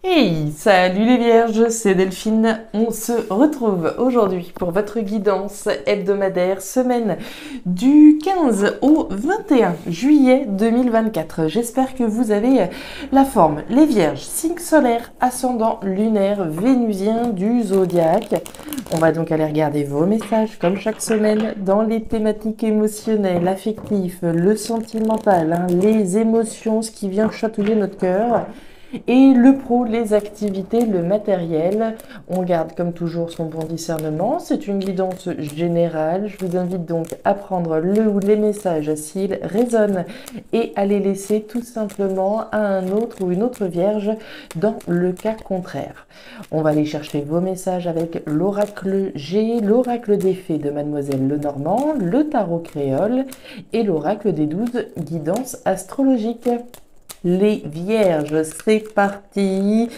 Hey, salut les vierges, c'est Delphine. On se retrouve aujourd'hui pour votre guidance hebdomadaire semaine du 15 au 21 juillet 2024. J'espère que vous avez la forme. Les vierges, signe solaire, ascendant lunaire, vénusien du zodiaque. On va donc aller regarder vos messages comme chaque semaine dans les thématiques émotionnelles, affectives, le sentimental, les émotions, ce qui vient chatouiller notre cœur. Et le pro, les activités, le matériel, on garde comme toujours son bon discernement. C'est une guidance générale. Je vous invite donc à prendre le ou les messages s'ils résonnent et à les laisser tout simplement à un autre ou une autre vierge dans le cas contraire. On va aller chercher vos messages avec l'oracle G, l'oracle des fées de Mademoiselle Lenormand, le tarot créole et l'oracle des 12 guidances astrologiques. Les vierges, c'est parti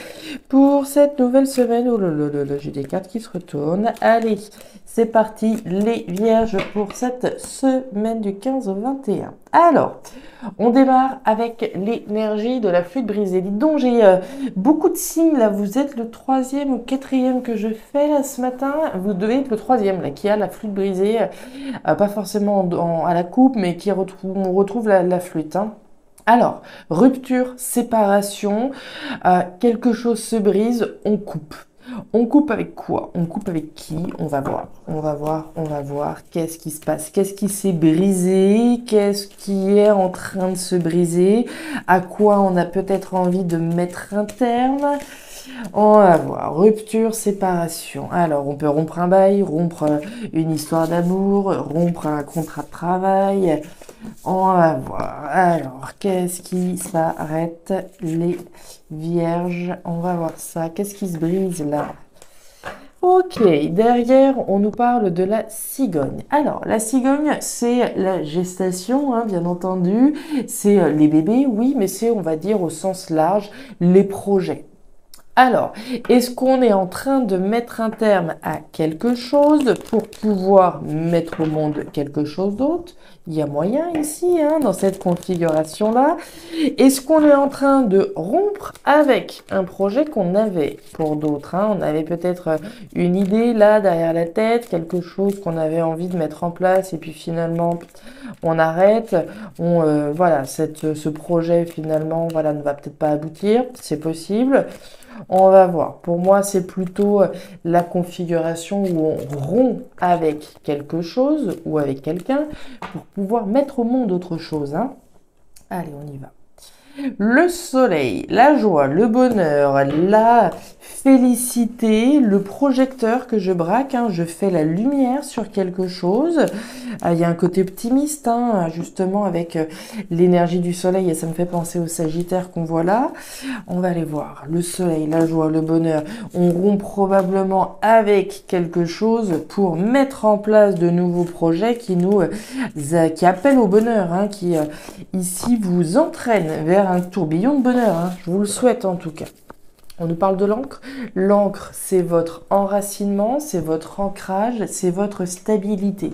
pour cette nouvelle semaine. Oh là là là là, j'ai des cartes qui se retournent. Allez, c'est parti les vierges pour cette semaine du 15 au 21. Alors, on démarre avec l'énergie de la flûte brisée. Dites donc, j'ai beaucoup de signes là. Vous êtes le troisième ou quatrième que je fais là ce matin. Vous devez être le troisième là qui a la flûte brisée. Pas forcément à la coupe, mais on retrouve la flûte. Alors, rupture, séparation, quelque chose se brise, on coupe. On coupe avec quoi? On coupe avec qui? On va voir. On va voir, on va voir. Qu'est-ce qui se passe? Qu'est-ce qui s'est brisé? Qu'est-ce qui est en train de se briser? À quoi on a peut-être envie de mettre un terme? On va voir. Rupture, séparation. Alors, on peut rompre un bail, rompre une histoire d'amour, rompre un contrat de travail. On va voir. Alors, qu'est-ce qui s'arrête, les vierges? On va voir ça. Qu'est-ce qui se brise là? Ok, derrière, on nous parle de la cigogne. Alors, la cigogne, c'est la gestation, bien entendu. C'est les bébés, oui, mais c'est, on va dire, au sens large, les projets. Alors, est-ce qu'on est en train de mettre un terme à quelque chose pour pouvoir mettre au monde quelque chose d'autre? Il y a moyen ici, dans cette configuration-là. Est-ce qu'on est en train de rompre avec un projet qu'on avait pour d'autres? On avait peut-être une idée là derrière la tête, quelque chose qu'on avait envie de mettre en place et puis finalement on arrête. Voilà, ce projet finalement voilà, ne va peut-être pas aboutir, c'est possible. On va voir. Pour moi, c'est plutôt la configuration où on rompt avec quelque chose ou avec quelqu'un pour pouvoir mettre au monde autre chose. Allez, on y va. Le soleil, la joie, le bonheur, la félicité, le projecteur que je braque, je fais la lumière sur quelque chose. Il y a un côté optimiste, justement avec l'énergie du soleil et ça me fait penser au Sagittaire qu'on voit là. On va aller voir. Le soleil, la joie, le bonheur. On rompt probablement avec quelque chose pour mettre en place de nouveaux projets qui appellent au bonheur, qui ici vous entraînent vers un tourbillon de bonheur. Je vous le souhaite en tout cas. On nous parle de l'encre. L'encre, c'est votre enracinement, c'est votre ancrage, c'est votre stabilité.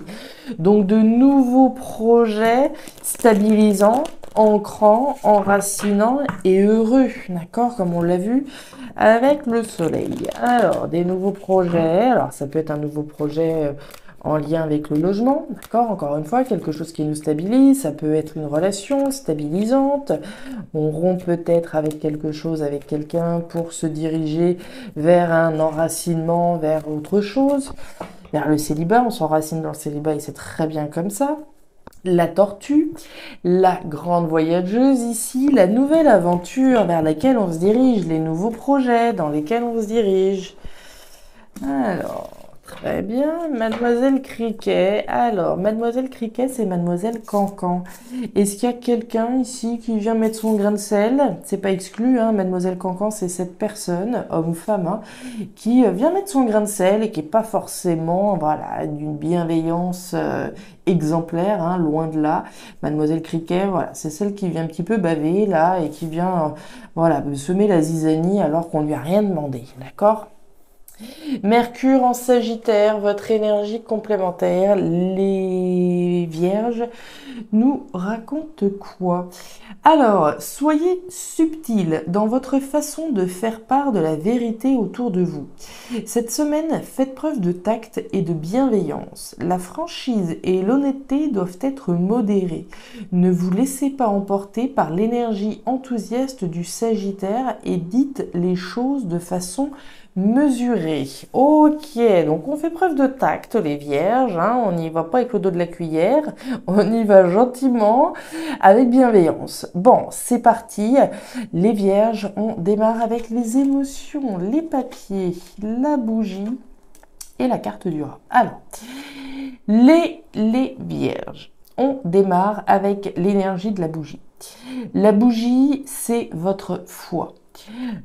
Donc de nouveaux projets stabilisants, ancrants, enracinants et heureux, d'accord, comme on l'a vu avec le soleil. Alors, des nouveaux projets, alors ça peut être un nouveau projet en lien avec le logement, d'accord? Encore une fois, quelque chose qui nous stabilise, ça peut être une relation stabilisante. On rompt peut-être avec quelque chose, avec quelqu'un pour se diriger vers un enracinement, vers autre chose, vers le célibat. On s'enracine dans le célibat et c'est très bien comme ça. La tortue, la grande voyageuse ici, la nouvelle aventure vers laquelle on se dirige, les nouveaux projets dans lesquels on se dirige. Alors, très bien, Mademoiselle Criquet. Alors, Mademoiselle Criquet, c'est Mademoiselle Cancan. Est-ce qu'il y a quelqu'un ici qui vient mettre son grain de sel? C'est pas exclu, Mademoiselle Cancan, c'est cette personne, homme ou femme, qui vient mettre son grain de sel et qui est pas forcément, voilà, d'une bienveillance exemplaire, loin de là. Mademoiselle Criquet, voilà, c'est celle qui vient un petit peu baver là et qui vient, voilà, semer la zizanie alors qu'on lui a rien demandé, d'accord? Mercure en Sagittaire, votre énergie complémentaire. Les Vierges nous racontent quoi? Alors, soyez subtils dans votre façon de faire part de la vérité autour de vous. Cette semaine, faites preuve de tact et de bienveillance. La franchise et l'honnêteté doivent être modérées. Ne vous laissez pas emporter par l'énergie enthousiaste du Sagittaire et dites les choses de façon mesurée. Ok, donc on fait preuve de tact, les Vierges, hein, on n'y va pas avec le dos de la cuillère, on y va gentiment, avec bienveillance. Bon, c'est parti, les Vierges, on démarre avec les émotions, les papiers, la bougie et la carte du rat. Alors, les Vierges, on démarre avec l'énergie de la bougie. La bougie, c'est votre foi.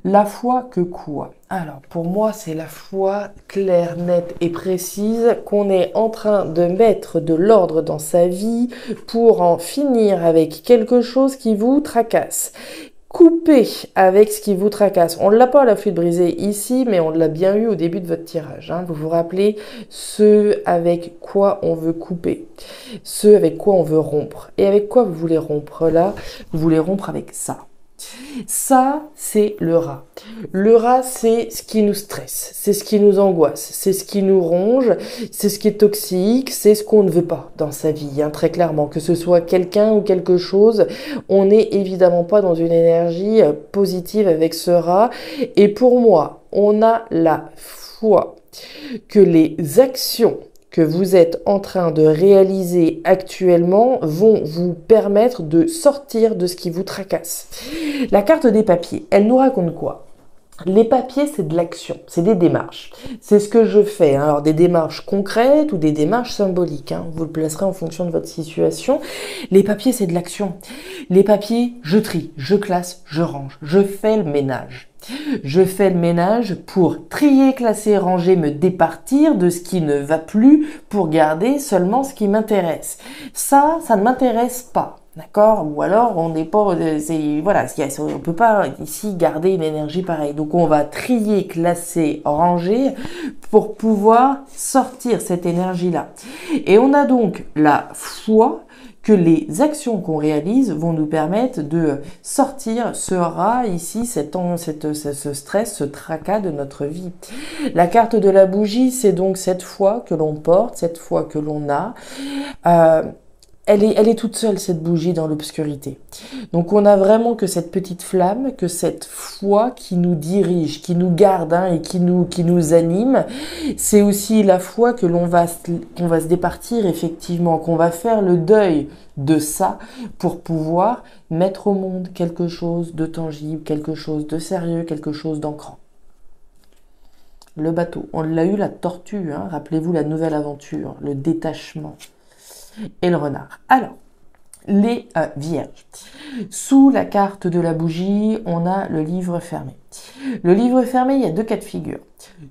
La foi que quoi? Alors, pour moi, c'est la foi claire, nette et précise qu'on est en train de mettre de l'ordre dans sa vie pour en finir avec quelque chose qui vous tracasse. Coupez avec ce qui vous tracasse. On ne l'a pas à la flûte brisée ici, mais on l'a bien eu au début de votre tirage. Hein. Vous vous rappelez ce avec quoi on veut couper, ce avec quoi on veut rompre. Et avec quoi vous voulez rompre là? Vous voulez rompre avec ça. Ça, c'est le rat. Le rat, c'est ce qui nous stresse, c'est ce qui nous angoisse, c'est ce qui nous ronge, c'est ce qui est toxique, c'est ce qu'on ne veut pas dans sa vie, hein, très clairement. Que ce soit quelqu'un ou quelque chose, on n'est évidemment pas dans une énergie positive avec ce rat. Et pour moi, on a la foi que les actions que vous êtes en train de réaliser actuellement vont vous permettre de sortir de ce qui vous tracasse. La carte des papiers, elle nous raconte quoi? Les papiers, c'est de l'action, c'est des démarches. C'est ce que je fais, hein. Alors des démarches concrètes ou des démarches symboliques. Hein. Vous le placerez en fonction de votre situation. Les papiers, c'est de l'action. Les papiers, je trie, je classe, je range, je fais le ménage. Je fais le ménage pour trier, classer, ranger, me départir de ce qui ne va plus pour garder seulement ce qui m'intéresse. Ça ne m'intéresse pas. D'accord? Ou alors on n'est pas, voilà, on peut pas ici garder une énergie pareille. Donc on va trier, classer, ranger pour pouvoir sortir cette énergie-là. Et on a donc la foi que les actions qu'on réalise vont nous permettre de sortir ce rat ici, ce stress, ce tracas de notre vie. La carte de la bougie, c'est donc cette foi que l'on porte, cette foi que l'on a. Elle est toute seule, cette bougie, dans l'obscurité. Donc on a vraiment que cette petite flamme, que cette foi qui nous dirige, qui nous garde, hein, et qui nous anime. C'est aussi la foi que qu'on va se départir, effectivement, qu'on va faire le deuil de ça pour pouvoir mettre au monde quelque chose de tangible, quelque chose de sérieux, quelque chose d'ancrant. Le bateau, on l'a eu, la tortue, hein, rappelez-vous la nouvelle aventure, le détachement. Et le renard. Alors, les Vierges. Sous la carte de la bougie, on a le livre fermé. Le livre fermé, il y a deux cas de figure.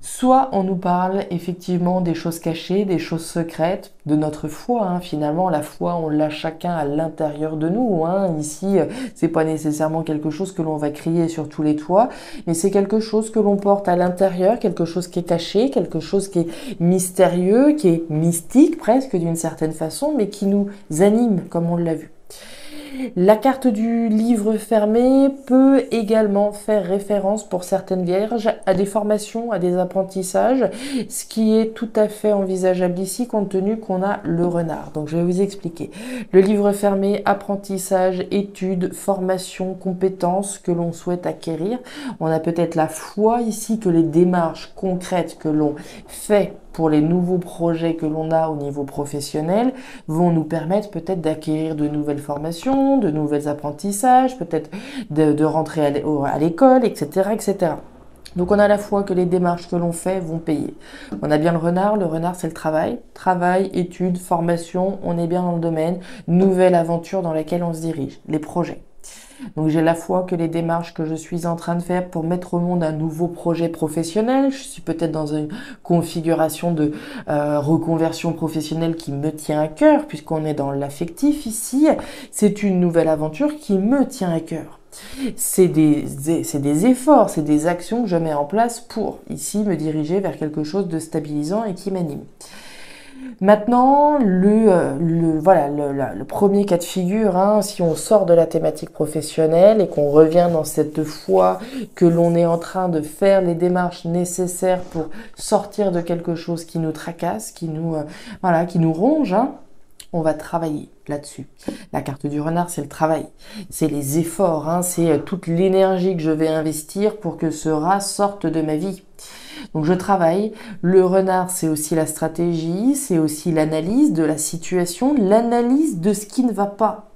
Soit on nous parle effectivement des choses cachées, des choses secrètes, de notre foi. Hein. Finalement, la foi, on l'a chacun à l'intérieur de nous. Hein. Ici, c'est pas nécessairement quelque chose que l'on va crier sur tous les toits, mais c'est quelque chose que l'on porte à l'intérieur, quelque chose qui est caché, quelque chose qui est mystérieux, qui est mystique presque d'une certaine façon, mais qui nous anime, comme on l'a vu. La carte du livre fermé peut également faire référence pour certaines vierges à des formations, à des apprentissages, ce qui est tout à fait envisageable ici compte tenu qu'on a le renard. Donc je vais vous expliquer. Le livre fermé, apprentissage, études, formation, compétences que l'on souhaite acquérir. On a peut-être la foi ici que les démarches concrètes que l'on fait pour les nouveaux projets que l'on a au niveau professionnel vont nous permettre peut-être d'acquérir de nouvelles formations, de nouveaux apprentissages, peut-être de rentrer à l'école, etc., etc. Donc on a à la fois que les démarches que l'on fait vont payer. On a bien le renard c'est le travail, études, formation, on est bien dans le domaine, nouvelle aventure dans laquelle on se dirige, les projets. Donc j'ai la foi que les démarches que je suis en train de faire pour mettre au monde un nouveau projet professionnel, je suis peut-être dans une configuration de reconversion professionnelle qui me tient à cœur, puisqu'on est dans l'affectif ici, c'est une nouvelle aventure qui me tient à cœur. C'est des efforts, c'est des actions que je mets en place pour, ici, me diriger vers quelque chose de stabilisant et qui m'anime. Maintenant, le premier cas de figure, hein, si on sort de la thématique professionnelle et qu'on revient dans cette foi que l'on est en train de faire les démarches nécessaires pour sortir de quelque chose qui nous tracasse, qui nous ronge, hein, on va travailler là-dessus. La carte du renard, c'est le travail, c'est les efforts, hein, c'est toute l'énergie que je vais investir pour que ce rat sorte de ma vie. Donc je travaille. Le renard, c'est aussi la stratégie, c'est aussi l'analyse de la situation, l'analyse de ce qui ne va pas.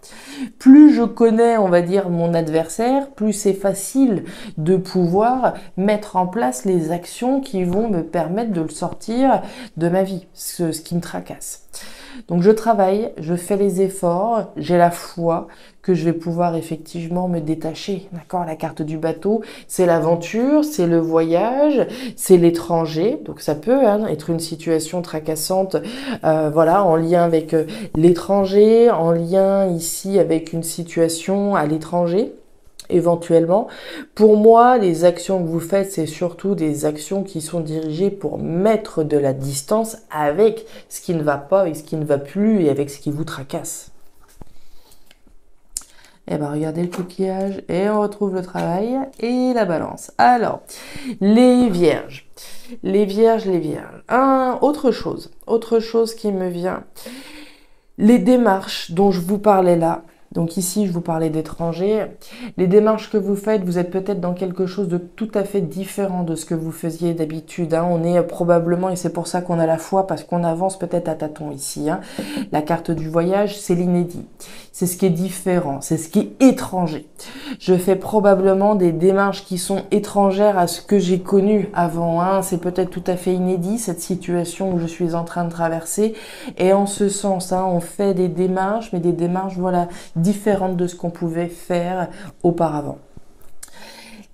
Plus je connais, on va dire, mon adversaire, plus c'est facile de pouvoir mettre en place les actions qui vont me permettre de le sortir de ma vie, ce qui me tracasse. Donc je travaille, je fais les efforts, j'ai la foi que je vais pouvoir effectivement me détacher. D'accord? La carte du bateau, c'est l'aventure, c'est le voyage, c'est l'étranger. Donc ça peut être une situation tracassante, en lien avec l'étranger, en lien ici avec une situation à l'étranger. Éventuellement. Pour moi, les actions que vous faites, c'est surtout des actions qui sont dirigées pour mettre de la distance avec ce qui ne va pas, avec ce qui ne va plus et avec ce qui vous tracasse. Et bien, regardez le coquillage et on retrouve le travail et la balance. Alors, les vierges. Les vierges. Autre chose qui me vient. Les démarches dont je vous parlais là. Donc ici, je vous parlais d'étrangers. Les démarches que vous faites, vous êtes peut-être dans quelque chose de tout à fait différent de ce que vous faisiez d'habitude. Hein. On est probablement, et c'est pour ça qu'on a la foi, parce qu'on avance peut-être à tâtons ici. Hein. La carte du voyage, c'est l'inédit. C'est ce qui est différent, c'est ce qui est étranger. Je fais probablement des démarches qui sont étrangères à ce que j'ai connu avant. Hein. C'est peut-être tout à fait inédit, cette situation où je suis en train de traverser. Et en ce sens, hein, on fait des démarches, mais des démarches, différentes de ce qu'on pouvait faire auparavant.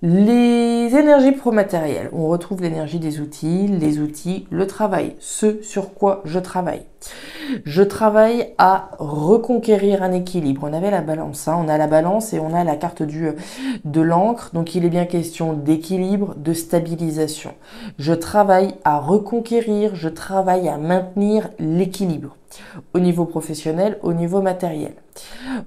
Les énergies promatérielles, on retrouve l'énergie des outils, les outils, le travail, ce sur quoi je travaille. Je travaille à reconquérir un équilibre. On avait la balance, hein. On a la balance et on a la carte de l'encre. Donc il est bien question d'équilibre, de stabilisation. Je travaille à reconquérir, je travaille à maintenir l'équilibre au niveau professionnel, au niveau matériel.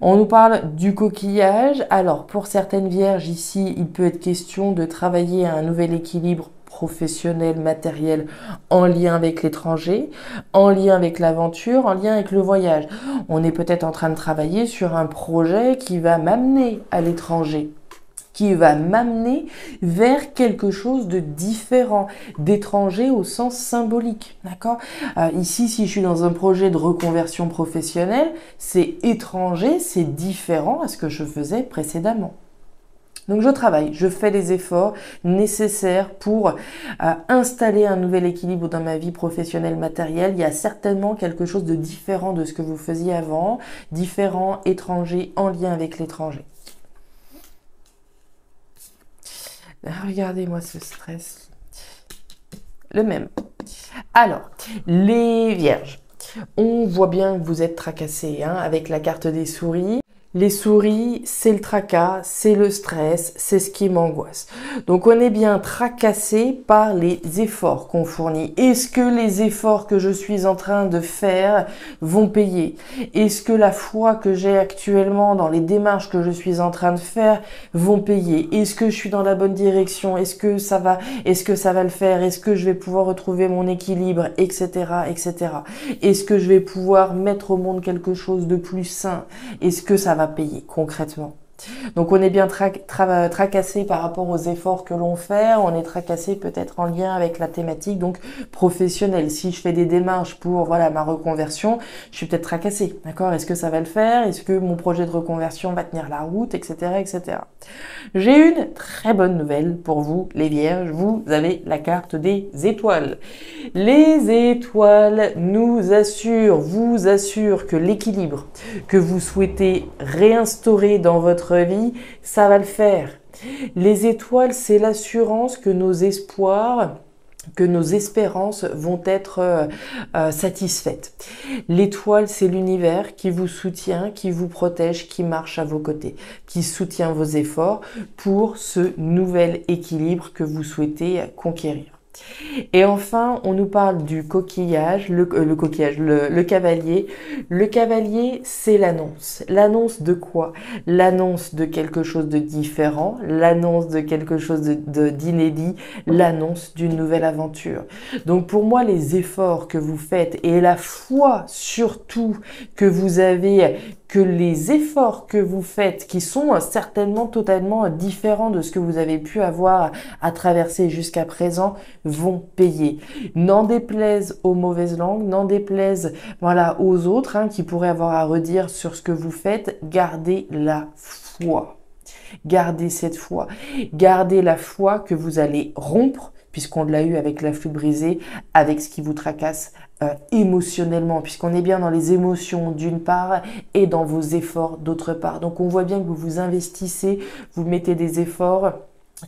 On nous parle du coquillage. Alors pour certaines vierges ici, il peut être question de travailler à un nouvel équilibre professionnel, matériel, en lien avec l'étranger, en lien avec l'aventure, en lien avec le voyage. On est peut-être en train de travailler sur un projet qui va m'amener à l'étranger, qui va m'amener vers quelque chose de différent, d'étranger au sens symbolique, d'accord? Ici, si je suis dans un projet de reconversion professionnelle, c'est étranger, c'est différent à ce que je faisais précédemment. Donc je travaille, je fais les efforts nécessaires pour installer un nouvel équilibre dans ma vie professionnelle matérielle. Il y a certainement quelque chose de différent de ce que vous faisiez avant, différent, étranger, en lien avec l'étranger. Regardez-moi ce stress. Le même. Alors, les vierges. On voit bien que vous êtes tracassés hein, avec la carte des souris. Les souris, c'est le tracas, c'est le stress, c'est ce qui m'angoisse. Donc on est bien tracassé par les efforts qu'on fournit. Est-ce que les efforts que je suis en train de faire vont payer? Est-ce que la foi que j'ai actuellement dans les démarches que je suis en train de faire vont payer? Est-ce que je suis dans la bonne direction? Est-ce que ça va le faire? Est-ce que je vais pouvoir retrouver mon équilibre, etc., etc. Est-ce que je vais pouvoir mettre au monde quelque chose de plus sain? Est-ce que ça va payer concrètement? Donc on est bien tracassé par rapport aux efforts que l'on fait, on est tracassé peut-être en lien avec la thématique donc professionnelle. Si je fais des démarches pour ma reconversion, je suis peut-être tracassé, d'accord? Est-ce que ça va le faire? Est-ce que mon projet de reconversion va tenir la route, etc., etc. J'ai une très bonne nouvelle pour vous, les vierges, vous avez la carte des étoiles. Les étoiles vous assurent que l'équilibre que vous souhaitez réinstaurer dans votre vie, ça va le faire. Les étoiles, c'est l'assurance que nos espoirs que nos espérances vont être satisfaites. L'étoile, c'est l'univers qui vous soutient, qui vous protège, qui marche à vos côtés, qui soutient vos efforts pour ce nouvel équilibre que vous souhaitez conquérir. Et enfin, on nous parle du coquillage, le cavalier. Le cavalier, c'est l'annonce. L'annonce de quoi? L'annonce de quelque chose de différent, l'annonce de quelque chose d'inédit, l'annonce d'une nouvelle aventure. Donc pour moi, les efforts que vous faites et la foi surtout que vous avez, que les efforts que vous faites, qui sont certainement totalement différents de ce que vous avez pu avoir à traverser jusqu'à présent, vont payer. N'en déplaise aux mauvaises langues, n'en déplaise aux autres qui pourraient avoir à redire sur ce que vous faites, gardez la foi. Gardez cette foi. Gardez la foi que vous allez rompre, puisqu'on l'a eu avec la flûte brisée, avec ce qui vous tracasse émotionnellement, puisqu'on est bien dans les émotions d'une part et dans vos efforts d'autre part. Donc on voit bien que vous vous investissez, vous mettez des efforts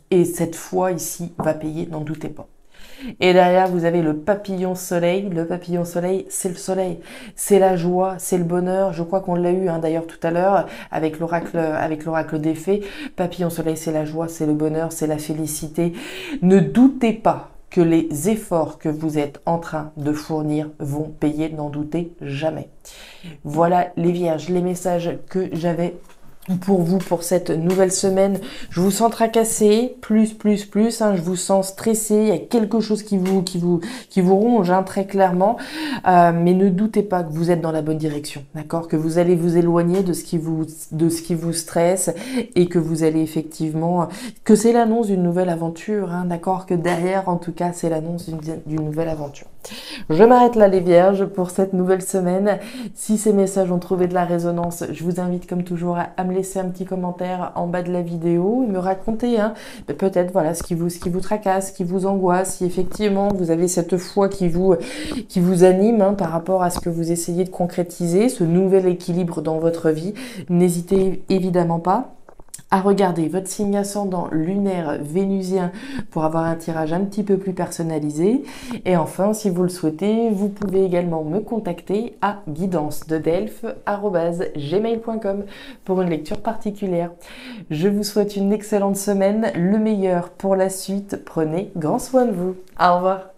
et cette foi ici va payer, n'en doutez pas. Et derrière, vous avez le papillon soleil. Le papillon soleil, c'est le soleil. C'est la joie, c'est le bonheur. Je crois qu'on l'a eu d'ailleurs tout à l'heure avec l'oracle des fées. Papillon soleil, c'est la joie, c'est le bonheur, c'est la félicité. Ne doutez pas que les efforts que vous êtes en train de fournir vont payer, n'en doutez jamais. Voilà les vierges, les messages que j'avais pour vous pour cette nouvelle semaine. Je vous sens tracassé, plus, je vous sens stressé, il y a quelque chose qui vous ronge très clairement, mais ne doutez pas que vous êtes dans la bonne direction, d'accord, que vous allez vous éloigner de ce qui vous stresse et que vous allez effectivement, que c'est l'annonce d'une nouvelle aventure, d'accord, que derrière en tout cas c'est l'annonce d'une nouvelle aventure. Je m'arrête là les vierges pour cette nouvelle semaine. Si ces messages ont trouvé de la résonance, je vous invite comme toujours à me laisser un petit commentaire en bas de la vidéo et me raconter peut-être ce qui vous tracasse, ce qui vous angoisse, si effectivement vous avez cette foi qui vous anime par rapport à ce que vous essayez de concrétiser, ce nouvel équilibre dans votre vie. N'hésitez évidemment pas à regarder votre signe ascendant lunaire vénusien pour avoir un tirage un petit peu plus personnalisé. Et enfin, si vous le souhaitez, vous pouvez également me contacter à guidance-de-delphes@gmail.com pour une lecture particulière. Je vous souhaite une excellente semaine, le meilleur pour la suite. Prenez grand soin de vous. Au revoir.